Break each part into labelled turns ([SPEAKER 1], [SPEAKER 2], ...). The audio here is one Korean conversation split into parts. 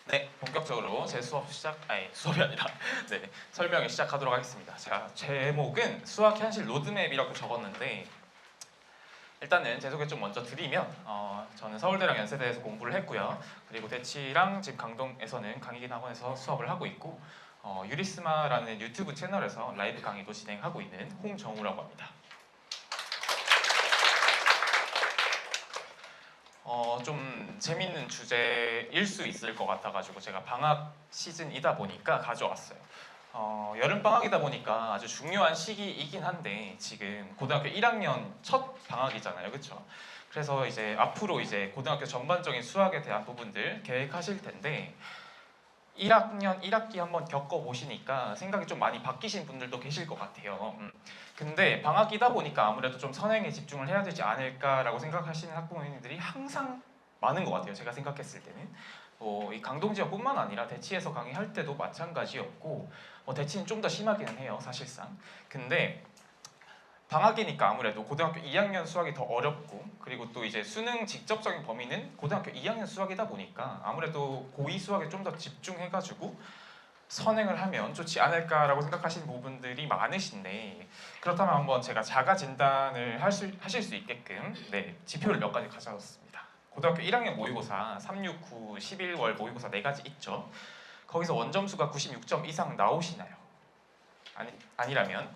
[SPEAKER 1] 네, 본격적으로 제 수업이 아니라 네, 설명을 시작하도록 하겠습니다. 제가 제목은 수학 현실 로드맵이라고 적었는데 일단은 제 소개 좀 먼저 드리면 저는 서울대랑 연세대에서 공부를 했고요. 그리고 대치랑 지금 강동에서는 강의긴 학원에서 수업을 하고 있고 유리스마라는 유튜브 채널에서 라이브 강의도 진행하고 있는 홍정우라고 합니다. 좀 재밌는 주제일 수 있을 것 같아가지고 제가 방학 시즌이다 보니까 가져왔어요. 여름 방학이다 보니까 아주 중요한 시기이긴 한데 지금 고등학교 1학년 첫 방학이잖아요, 그렇죠? 그래서 이제 앞으로 이제 고등학교 전반적인 수학에 대한 부분들 계획하실 텐데 1학년 1학기 한번 겪어보시니까 생각이 좀 많이 바뀌신 분들도 계실 것 같아요. 근데 방학이다 보니까 아무래도 좀 선행에 집중을 해야 되지 않을까라고 생각하시는 학부모님들이 항상 많은 것 같아요. 제가 생각했을 때는 이 강동 지역뿐만 아니라 대치에서 강의할 때도 마찬가지였고 대치는 좀 더 심하기는 해요, 사실상. 근데 방학이니까 아무래도 고등학교 2학년 수학이 더 어렵고 그리고 또 이제 수능 직접적인 범위는 고등학교 2학년 수학이다 보니까 아무래도 고2 수학에 좀 더 집중해가지고 선행을 하면 좋지 않을까라고 생각하시는 부분들이 많으신데 그렇다면 한번 제가 자가 진단을 하실 수 있게끔 지표를 몇 가지 가져왔습니다. 고등학교 1학년 모의고사 3, 6, 9, 11월 모의고사 4가지 있죠. 거기서 원점수가 96점 이상 나오시나요? 아니라면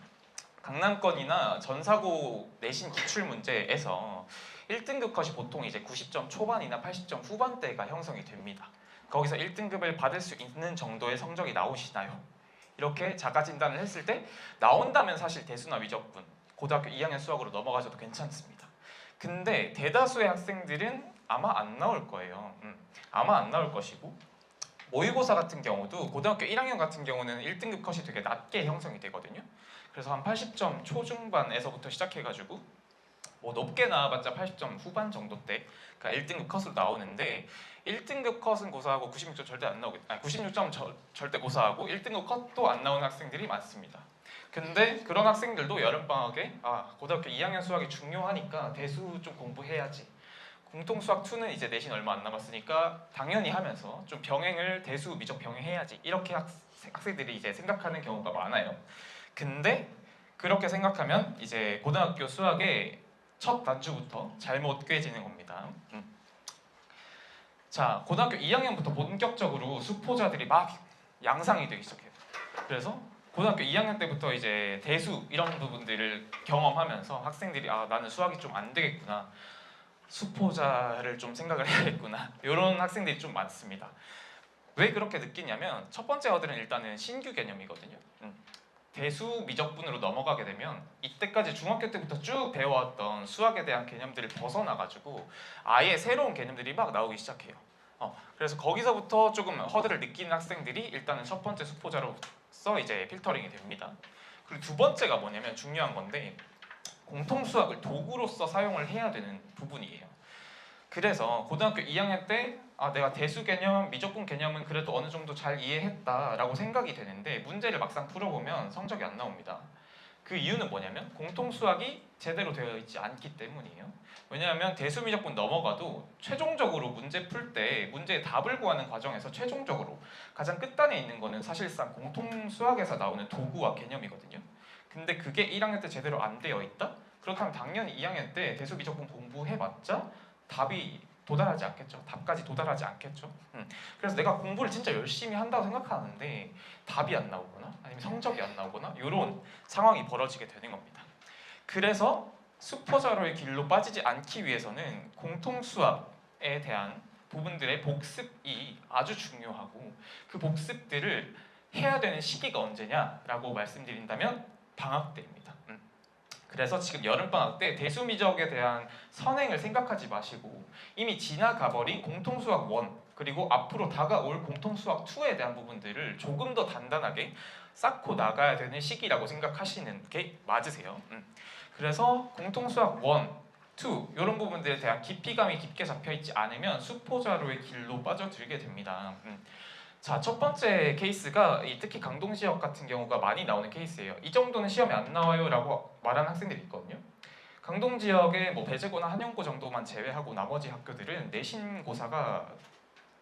[SPEAKER 1] 강남권이나 전사고 내신 기출문제에서 1등급 컷이 보통 이제 90점 초반이나 80점 후반대가 형성이 됩니다. 거기서 1등급을 받을 수 있는 정도의 성적이 나오시나요? 이렇게 자가 진단을 했을 때 나온다면 사실 대수나 위적분 고등학교 2학년 수학으로 넘어가셔도 괜찮습니다. 근데 대다수의 학생들은 아마 안 나올 거예요. 아마 안 나올 것이고 모의고사 같은 경우도 고등학교 1학년 같은 경우는 1등급 컷이 되게 낮게 형성이 되거든요. 그래서 한 80점 초중반에서부터 시작해가지고 높게 나와봤자 80점 후반 정도 때 그러니까 1등급 컷으로 나오는데 1등급 컷은 고사하고 96점 절대 안 나오겠 96점 절대 고사하고 1등급 컷도 안 나오는 학생들이 많습니다. 근데 그런 학생들도 여름방학에 고등학교 2학년 수학이 중요하니까 대수 좀 공부해야지 공통수학 2는 이제 내신 얼마 안 남았으니까 당연히 하면서 좀 병행을 대수 미적 병행해야지 이렇게 학생들이 이제 생각하는 경우가 많아요. 근데 그렇게 생각하면 이제 고등학교 수학의 첫 단추부터 잘못 꿰지는 겁니다. 자, 고등학교 2학년부터 본격적으로 수포자들이 막 양상이 되기 시작해요. 그래서 고등학교 2학년 때부터 이제 대수 이런 부분들을 경험하면서 학생들이 나는 수학이 좀 안 되겠구나. 수포자를 좀 생각을 해야겠구나. 이런 학생들이 좀 많습니다. 왜 그렇게 느끼냐면 첫 번째 어들은 일단은 신규 개념이거든요. 대수 미적분으로 넘어가게 되면 이때까지 중학교 때부터 쭉 배워왔던 수학에 대한 개념들을 벗어나가지고 아예 새로운 개념들이 막 나오기 시작해요. 그래서 거기서부터 조금 허들을 느끼는 학생들이 일단은 첫 번째 수포자로서 이제 필터링이 됩니다. 그리고 두 번째가 뭐냐면 중요한 건데 공통수학을 도구로서 사용을 해야 되는 부분이에요. 그래서 고등학교 2학년 때 내가 대수 개념, 미적분 개념은 그래도 어느 정도 잘 이해했다라고 생각이 되는데 문제를 막상 풀어보면 성적이 안 나옵니다. 그 이유는 뭐냐면 공통수학이 제대로 되어 있지 않기 때문이에요. 왜냐하면 대수 미적분 넘어가도 최종적으로 문제 풀 때 문제의 답을 구하는 과정에서 최종적으로 가장 끝단에 있는 거는 사실상 공통수학에서 나오는 도구와 개념이거든요. 근데 그게 1학년 때 제대로 안 되어 있다? 그렇다면 당연히 2학년 때 대수 미적분 공부해봤자 답이 도달하지 않겠죠. 답까지 도달하지 않겠죠. 그래서 내가 공부를 진짜 열심히 한다고 생각하는데 답이 안 나오거나 아니면 성적이 안 나오거나 이런 상황이 벌어지게 되는 겁니다. 그래서 수포자로의 길로 빠지지 않기 위해서는 공통수학에 대한 부분들의 복습이 아주 중요하고 그 복습들을 해야 되는 시기가 언제냐라고 말씀드린다면 방학 때입니다. 그래서 지금 여름방학 때 대수미적에 대한 선행을 생각하지 마시고 이미 지나가버린 공통수학 1 그리고 앞으로 다가올 공통수학 2에 대한 부분들을 조금 더 단단하게 쌓고 나가야 되는 시기라고 생각하시는 게 맞으세요. 그래서 공통수학 1, 2 이런 부분들에 대한 깊이감이 깊게 잡혀있지 않으면 수포자로의 길로 빠져들게 됩니다. 자, 첫 번째 케이스가 특히 강동 지역 같은 경우가 많이 나오는 케이스예요. 이 정도는 시험에 안 나와요 라고 말하는 학생들이 있거든요. 강동 지역의 배재고나 한영고 정도만 제외하고 나머지 학교들은 내신고사가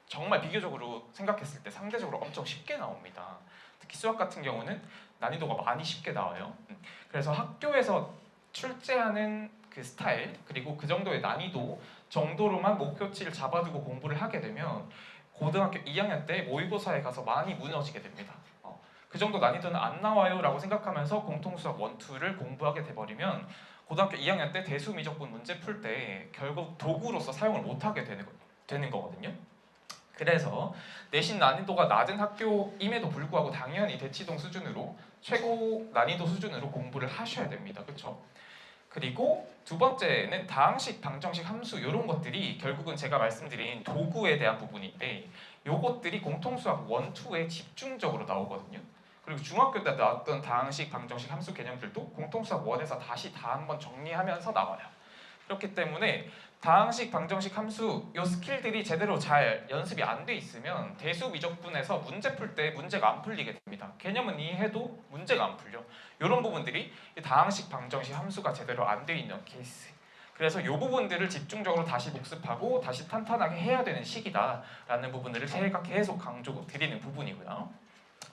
[SPEAKER 1] 정말 비교적으로 생각했을 때 상대적으로 엄청 쉽게 나옵니다. 특히 수학 같은 경우는 난이도가 많이 쉽게 나와요. 그래서 학교에서 출제하는 그 스타일 그리고 그 정도의 난이도 정도로만 목표치를 잡아두고 공부를 하게 되면 고등학교 2학년 때 모의고사에 가서 많이 무너지게 됩니다. 그 정도 난이도는 안 나와요 라고 생각하면서 공통수학 1, 2를 공부하게 돼버리면 고등학교 2학년 때 대수미적분 문제 풀 때 결국 도구로서 사용을 못하게 되는 거거든요. 그래서 내신 난이도가 낮은 학교임에도 불구하고 당연히 대치동 수준으로 최고 난이도 수준으로 공부를 하셔야 됩니다. 그렇죠? 그리고 두 번째는 다항식, 방정식, 함수 이런 것들이 결국은 제가 말씀드린 도구에 대한 부분인데 요것들이 공통수학 1, 2에 집중적으로 나오거든요. 그리고 중학교 때 나왔던 다항식, 방정식, 함수 개념들도 공통수학 1에서 다시 다 한번 정리하면서 나와요. 그렇기 때문에 다항식, 방정식, 함수 이 스킬들이 제대로 잘 연습이 안 돼 있으면 대수 미적분에서 문제 풀 때 문제가 안 풀리게 됩니다. 개념은 이해해도 문제가 안 풀려. 이런 부분들이 다항식, 방정식, 함수가 제대로 안 돼 있는 케이스. 그래서 이 부분들을 집중적으로 다시 복습하고 다시 탄탄하게 해야 되는 시기다라는 부분들을 제가 계속 강조 드리는 부분이고요.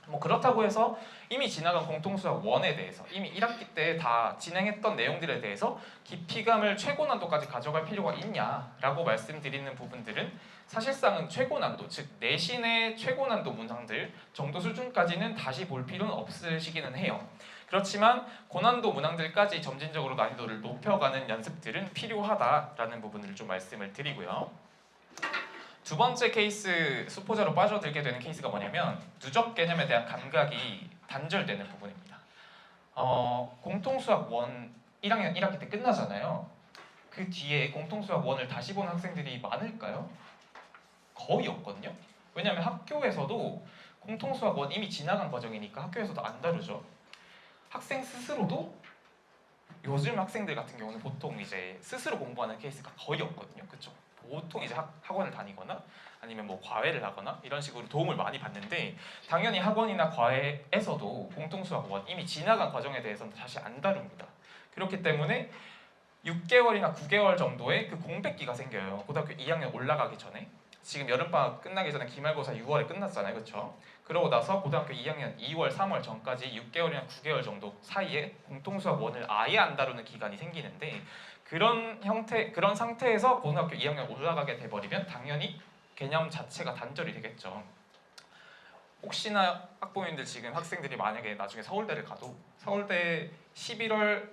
[SPEAKER 1] 뭐 그렇다고 해서 이미 지나간 공통수학 1에 대해서 이미 1학기 때 다 진행했던 내용들에 대해서 깊이감을 최고 난도까지 가져갈 필요가 있냐라고 말씀드리는 부분들은 사실상은 최고 난도, 즉 내신의 최고 난도 문항들 정도 수준까지는 다시 볼 필요는 없으시기는 해요. 그렇지만 고난도 문항들까지 점진적으로 난이도를 높여가는 연습들은 필요하다라는 부분을 좀 말씀을 드리고요. 두 번째 케이스, 수포자로 빠져들게 되는 케이스가 뭐냐면 누적 개념에 대한 감각이 단절되는 부분입니다. 공통수학 1 1학년 1학기 때 끝나잖아요. 그 뒤에 공통수학 1을 다시 본 학생들이 많을까요? 거의 없거든요. 왜냐하면 학교에서도 공통수학 1 이미 지나간 과정이니까 학교에서도 안 다루죠. 학생 스스로도 요즘 학생들 같은 경우는 보통 이제 스스로 공부하는 케이스가 거의 없거든요. 그렇죠? 보통 이제 학원을 다니거나 아니면 뭐 과외를 하거나 이런 식으로 도움을 많이 받는데 당연히 학원이나 과외에서도 공통수학 1 이미 지나간 과정에 대해서는 다시 안 다룹니다. 그렇기 때문에 6개월이나 9개월 정도의 그 공백기가 생겨요. 고등학교 2학년 올라가기 전에. 지금 여름방학 끝나기 전에 기말고사 6월에 끝났잖아요. 그렇죠? 그러고 나서 고등학교 2학년 2월, 3월 전까지 6개월이나 9개월 정도 사이에 공통수학 1을 아예 안 다루는 기간이 생기는데 그런 상태에서 고등학교 2학년 올라가게 돼버리면 당연히 개념 자체가 단절이 되겠죠. 혹시나 학부모님들 지금 학생들이 만약에 나중에 서울대를 가도 서울대 11월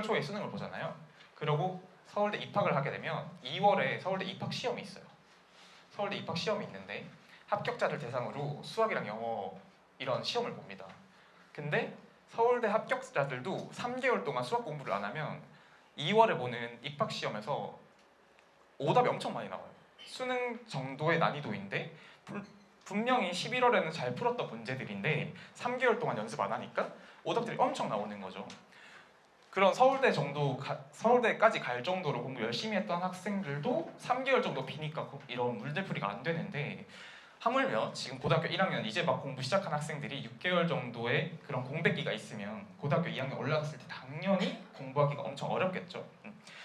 [SPEAKER 1] 초에 수능을 보잖아요. 그리고 서울대 입학을 하게 되면 2월에 서울대 입학 시험이 있어요. 서울대 입학 시험이 있는데 합격자들 대상으로 수학이랑 영어 이런 시험을 봅니다. 근데 서울대 합격자들도 3개월 동안 수학 공부를 안 하면 2월에 보는 입학 시험에서 오답이 엄청 많이 나와요. 수능 정도의 난이도인데 분명히 11월에는 잘 풀었던 문제들인데 3개월 동안 연습 안 하니까 오답들이 엄청 나오는 거죠. 그런 서울대까지 갈 정도로 공부 열심히 했던 학생들도 3개월 정도 비니까 이런 물대풀이가 안 되는데 하물며 지금 고등학교 1학년 이제 막 공부 시작한 학생들이 6개월 정도의 그런 공백기가 있으면 고등학교 2학년 올라갔을 때 당연히 공부하기가 엄청 어렵겠죠.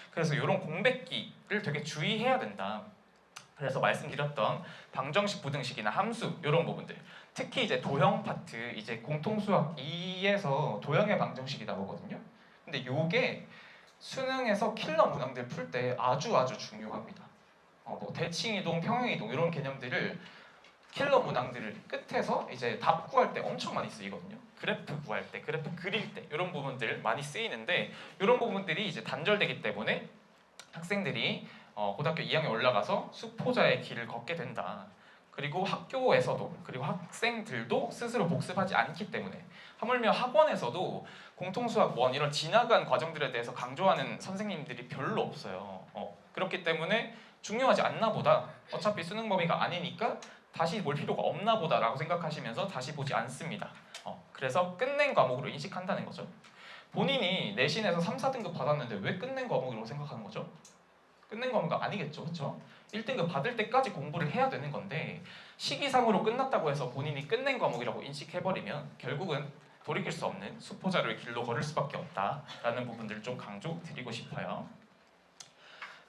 [SPEAKER 1] 그래서 이런 공백기를 되게 주의해야 된다. 그래서 말씀드렸던 방정식, 부등식이나 함수 이런 부분들, 특히 이제 도형 파트, 이제 공통수학 2에서 도형의 방정식이 나오거든요. 근데 이게 수능에서 킬러 문항들 풀 때 아주 중요합니다. 뭐 대칭이동, 평행이동 이런 개념들을 킬러 문항들을 끝에서 이제 답 구할 때 엄청 많이 쓰이거든요. 그래프 구할 때, 그래프 그릴 때 이런 부분들 많이 쓰이는데 이런 부분들이 이제 단절되기 때문에 학생들이 고등학교 2학년 올라가서 수포자의 길을 걷게 된다. 그리고 학교에서도 그리고 학생들도 스스로 복습하지 않기 때문에 하물며 학원에서도 공통수학 1 이런 지나간 과정들에 대해서 강조하는 선생님들이 별로 없어요. 그렇기 때문에 중요하지 않나 보다. 어차피 수능 범위가 아니니까 다시 볼 필요가 없나 보다라고 생각하시면서 다시 보지 않습니다. 그래서 끝낸 과목으로 인식한다는 거죠. 본인이 내신에서 3, 4등급 받았는데 왜 끝낸 과목으로 생각하는 거죠? 끝낸 과목은 아니겠죠. 그렇죠? 1등급 받을 때까지 공부를 해야 되는 건데 시기상으로 끝났다고 해서 본인이 끝낸 과목이라고 인식해버리면 결국은 돌이킬 수 없는 수포자료의 길로 걸을 수밖에 없다라는 부분들을 좀 강조드리고 싶어요.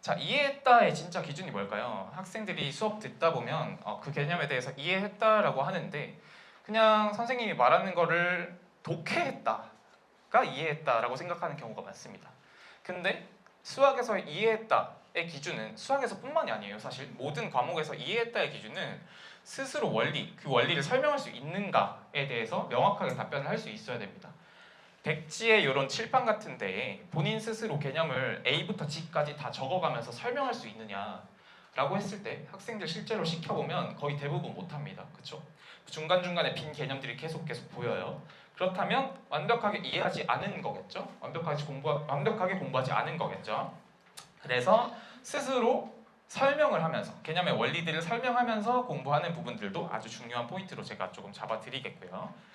[SPEAKER 1] 자, 이해했다의 진짜 기준이 뭘까요? 학생들이 수업 듣다 보면 그 개념에 대해서 이해했다라고 하는데 그냥 선생님이 말하는 거를 독해했다가 이해했다라고 생각하는 경우가 많습니다. 근데 수학에서 이해했다의 기준은 수학에서뿐만이 아니에요. 사실 모든 과목에서 이해했다의 기준은 스스로 원리, 그 원리를 설명할 수 있는가에 대해서 명확하게 답변을 할 수 있어야 됩니다. 백지의 이런 칠판 같은 데에 본인 스스로 개념을 A부터 G까지 다 적어가면서 설명할 수 있느냐라고 했을 때 학생들 실제로 시켜보면 거의 대부분 못합니다. 그렇죠? 중간중간에 빈 개념들이 계속 보여요. 그렇다면 완벽하게 이해하지 않은 거겠죠? 완벽하게 공부하지 않은 거겠죠? 그래서 스스로 설명을 하면서 개념의 원리들을 설명하면서 공부하는 부분들도 아주 중요한 포인트로 제가 조금 잡아드리겠고요.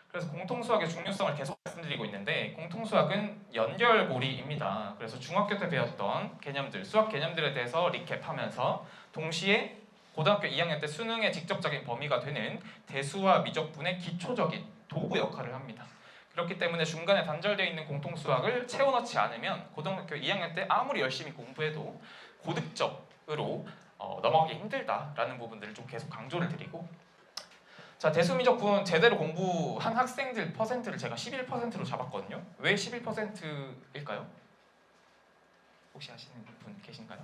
[SPEAKER 1] 그래서 공통수학의 중요성을 계속 말씀드리고 있는데 공통수학은 연결고리입니다. 그래서 중학교 때 배웠던 개념들, 수학 개념들에 대해서 리캡하면서 동시에 고등학교 2학년 때 수능의 직접적인 범위가 되는 대수와 미적분의 기초적인 도구 역할을 합니다. 그렇기 때문에 중간에 단절되어 있는 공통수학을 채워넣지 않으면 고등학교 2학년 때 아무리 열심히 공부해도 고득점으로 넘어가기 힘들다라는 부분들을 좀 계속 강조를 드리고, 자, 대수미적분 제대로 공부한 학생들 퍼센트를 제가 11%로 잡았거든요. 왜 11%일까요? 혹시 아시는 분 계신가요?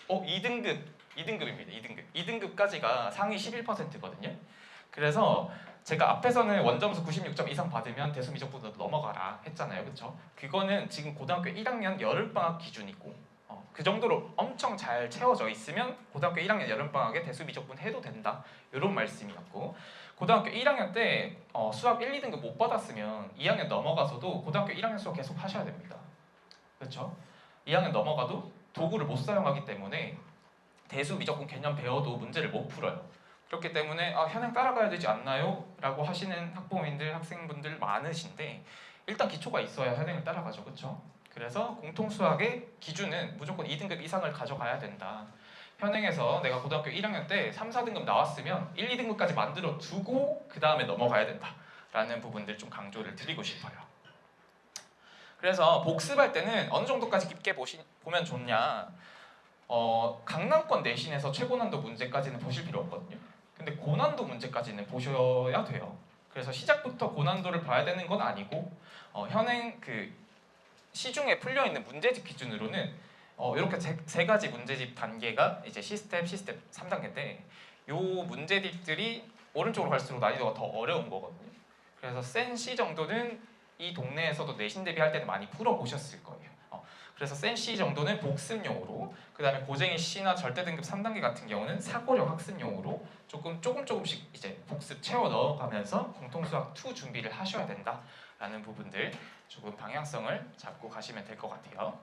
[SPEAKER 1] 2등급입니다. 2등급까지가 상위 11%거든요. 그래서 제가 앞에서는 원점수 96점 이상 받으면 대수미적분으로 넘어가라 했잖아요. 그렇죠? 그거는 지금 고등학교 1학년 여름방학 기준이고 그 정도로 엄청 잘 채워져 있으면 고등학교 1학년 여름방학에 대수미적분 해도 된다, 이런 말씀이었고, 고등학교 1학년 때 수학 1, 2등급 못 받았으면 2학년 넘어가서도 고등학교 1학년 수학 계속 하셔야 됩니다. 그렇죠? 2학년 넘어가도 도구를 못 사용하기 때문에 대수미적분 개념 배워도 문제를 못 풀어요. 그렇기 때문에 현행 따라가야 되지 않나요? 라고 하시는 학부모님들, 학생분들 많으신데 일단 기초가 있어야 현행을 따라가죠. 그렇죠? 그래서 공통수학의 기준은 무조건 2등급 이상을 가져가야 된다. 현행에서 내가 고등학교 1학년 때 3, 4등급 나왔으면 1, 2등급까지 만들어 두고 그 다음에 넘어가야 된다 라는 부분들 좀 강조를 드리고 싶어요. 그래서 복습할 때는 어느 정도까지 깊게 보면 좋냐, 강남권 내신에서 최고난도 문제까지는 보실 필요 없거든요. 근데 고난도 문제까지는 보셔야 돼요. 그래서 시작부터 고난도를 봐야 되는 건 아니고 현행 그 시중에 풀려있는 문제집 기준으로는 이렇게 세 가지 문제집 단계가 이제 시스템 3단계인데 요 문제집들이 오른쪽으로 갈수록 난이도가 더 어려운 거거든요. 그래서 센 C 정도는 이 동네에서도 내신 대비할 때는 많이 풀어보셨을 거예요. 그래서 센 C 정도는 복습용으로, 그 다음에 고쟁이 C나 절대등급 3단계 같은 경우는 사고력 학습용으로 조금씩 이제 복습 채워 넣어가면서 공통수학 2 준비를 하셔야 된다라는 부분들 조금 방향성을 잡고 가시면 될 것 같아요.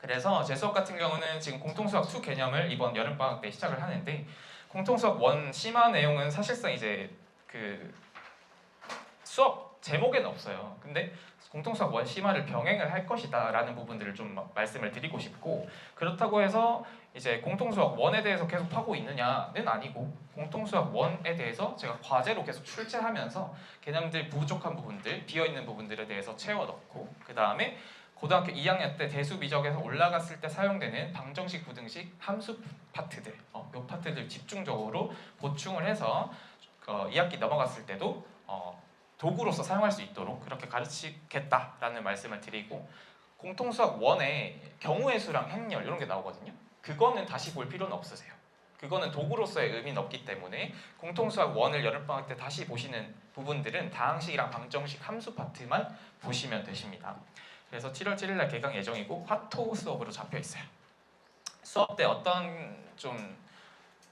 [SPEAKER 1] 그래서 제 수업 같은 경우는 지금 공통수학 2 개념을 이번 여름방학 때 시작을 하는데 공통수학 1 심화 내용은 사실상 이제 그 수업 제목에는 없어요. 근데 공통수학 1 심화를 병행을 할 것이다 라는 부분들을 좀 말씀을 드리고 싶고, 그렇다고 해서 이제 공통수학 1에 대해서 계속 하고 있느냐는 아니고 공통수학 1에 대해서 제가 과제로 계속 출제하면서 개념들 부족한 부분들, 비어있는 부분들에 대해서 채워 넣고, 그 다음에 고등학교 2학년 때 대수미적에서 올라갔을 때 사용되는 방정식, 부등식, 함수 파트들, 이 파트들 집중적으로 보충을 해서 2학기 넘어갔을 때도 도구로서 사용할 수 있도록 그렇게 가르치겠다라는 말씀을 드리고, 공통수학 1에 경우의 수랑 행렬 이런 게 나오거든요. 그거는 다시 볼 필요는 없으세요. 그거는 도구로서의 의미는 없기 때문에 공통수학 1을 여름방학 때 다시 보시는 부분들은 다항식이랑 방정식, 함수 파트만 보시면 되십니다. 그래서 7월 7일날 개강 예정이고 화토 수업으로 잡혀 있어요. 수업 때 어떤 좀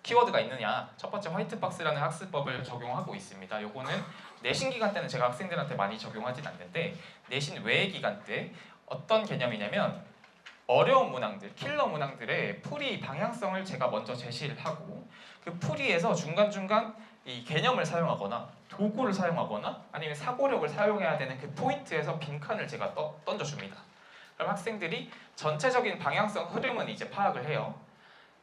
[SPEAKER 1] 키워드가 있느냐, 첫 번째 화이트박스라는 학습법을 적용하고 있습니다. 요거는 내신 기간 때는 제가 학생들한테 많이 적용하진 않는데 내신 외의 기간 때 어떤 개념이냐면 어려운 문항들, 킬러 문항들의 풀이 방향성을 제가 먼저 제시를 하고 그 풀이에서 중간중간 이 개념을 사용하거나 도구를 사용하거나 아니면 사고력을 사용해야 되는 그 포인트에서 빈칸을 제가 던져줍니다. 그럼 학생들이 전체적인 방향성 흐름은 이제 파악을 해요.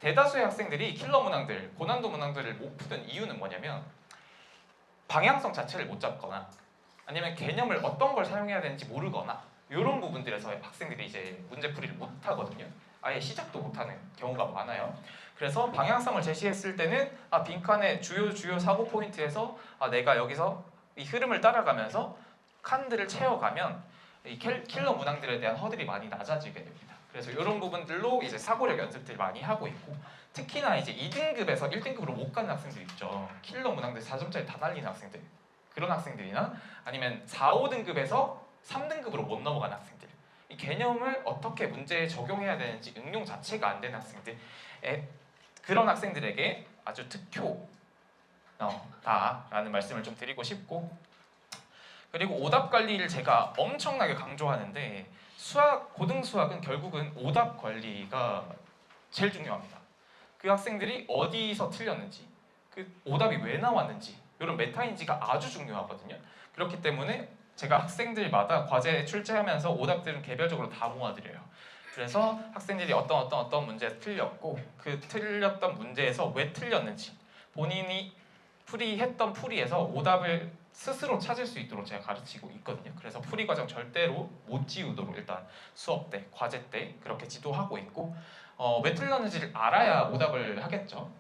[SPEAKER 1] 대다수의 학생들이 킬러 문항들, 고난도 문항들을 못 푸는 이유는 뭐냐면 방향성 자체를 못 잡거나 아니면 개념을 어떤 걸 사용해야 되는지 모르거나, 이 이런 부분들에서 학생들이 이제 문제풀이를 못 하거든요. 아예 시작도 못하는 경우가 많아요. 그래서 방향성을 제시했을 때는 빈칸의 주요 사고 포인트에서 내가 여기서 이 흐름을 따라가면서 칸들을 채워가면 이 킬러 문항들에 대한 허들이 많이 낮아지게 됩니다. 그래서 이런 부분들로 이제 사고력 연습들 많이 하고 있고, 특히나 이제 2등급에서 1등급으로 못 가는 학생들 있죠. 킬러 문항들 4점짜리 다 날리는 학생들, 그런 학생들이나 아니면 4, 5등급에서 3등급으로 못 넘어가는 학생들, 이 개념을 어떻게 문제에 적용해야 되는지 응용 자체가 안 되는 학생들, 그런 학생들에게 아주 특효다라는 말씀을 좀 드리고 싶고, 그리고 오답 관리를 제가 엄청나게 강조하는데, 고등 수학은 결국은 오답 관리가 제일 중요합니다. 그 학생들이 어디서 틀렸는지, 그 오답이 왜 나왔는지, 이런 메타인지가 아주 중요하거든요. 그렇기 때문에 제가 학생들마다 과제 출제하면서 오답들은 개별적으로 다 모아드려요. 그래서 학생들이 어떤 문제에서 틀렸고, 그 틀렸던 문제에서 왜 틀렸는지, 본인이 했던 풀이에서 오답을 스스로 찾을 수 있도록 제가 가르치고 있거든요. 그래서 풀이 과정 절대로 못 지우도록 일단 수업 때, 과제 때 그렇게 지도하고 있고, 왜 틀렸는지를 알아야 오답을 하겠죠.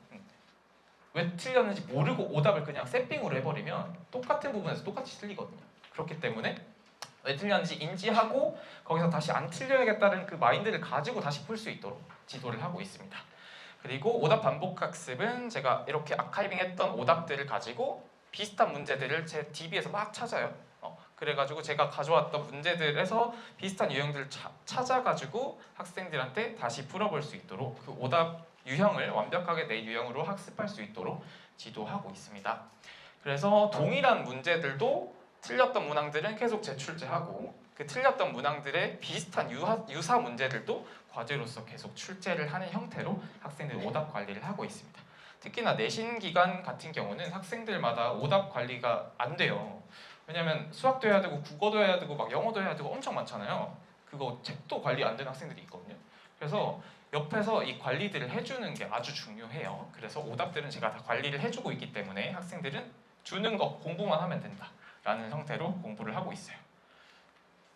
[SPEAKER 1] 왜 틀렸는지 모르고 오답을 그냥 세핑으로 해버리면 똑같은 부분에서 똑같이 틀리거든요. 그렇기 때문에 왜 틀렸는지 인지하고 거기서 다시 안 틀려야겠다는 그 마인드를 가지고 다시 풀 수 있도록 지도를 하고 있습니다. 그리고 오답 반복 학습은 제가 이렇게 아카이빙 했던 오답들을 가지고 비슷한 문제들을 제 DB에서 막 찾아요. 그래가지고 제가 가져왔던 문제들에서 비슷한 유형들을 찾아가지고 학생들한테 다시 풀어볼 수 있도록 그 오답 유형을 완벽하게 내 유형으로 학습할 수 있도록 지도하고 있습니다. 그래서 동일한 문제들도 틀렸던 문항들은 계속 재출제하고, 그 틀렸던 문항들의 비슷한 유사 문제들도 과제로서 계속 출제를 하는 형태로 학생들 오답 관리를 하고 있습니다. 특히나 내신 기간 같은 경우는 학생들마다 오답 관리가 안 돼요. 왜냐면 수학도 해야 되고 국어도 해야 되고 막 영어도 해야 되고 엄청 많잖아요. 그거 책도 관리 안 되는 학생들이 있거든요. 그래서 옆에서 이 관리들을 해주는 게 아주 중요해요. 그래서 오답들은 제가 다 관리를 해주고 있기 때문에 학생들은 주는 거 공부만 하면 된다라는 형태로 공부를 하고 있어요.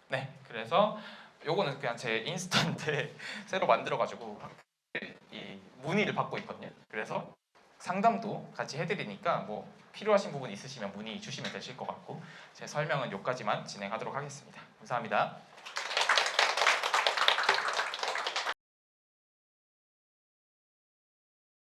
[SPEAKER 1] 네, 그래서 요거는 그냥 제 인스타인데 새로 만들어가지고 이 문의를 받고 있거든요. 그래서 상담도 같이 해드리니까 뭐 필요하신 부분 있으시면 문의 주시면 되실 것 같고, 제 설명은 여기까지만 진행하도록 하겠습니다. 감사합니다.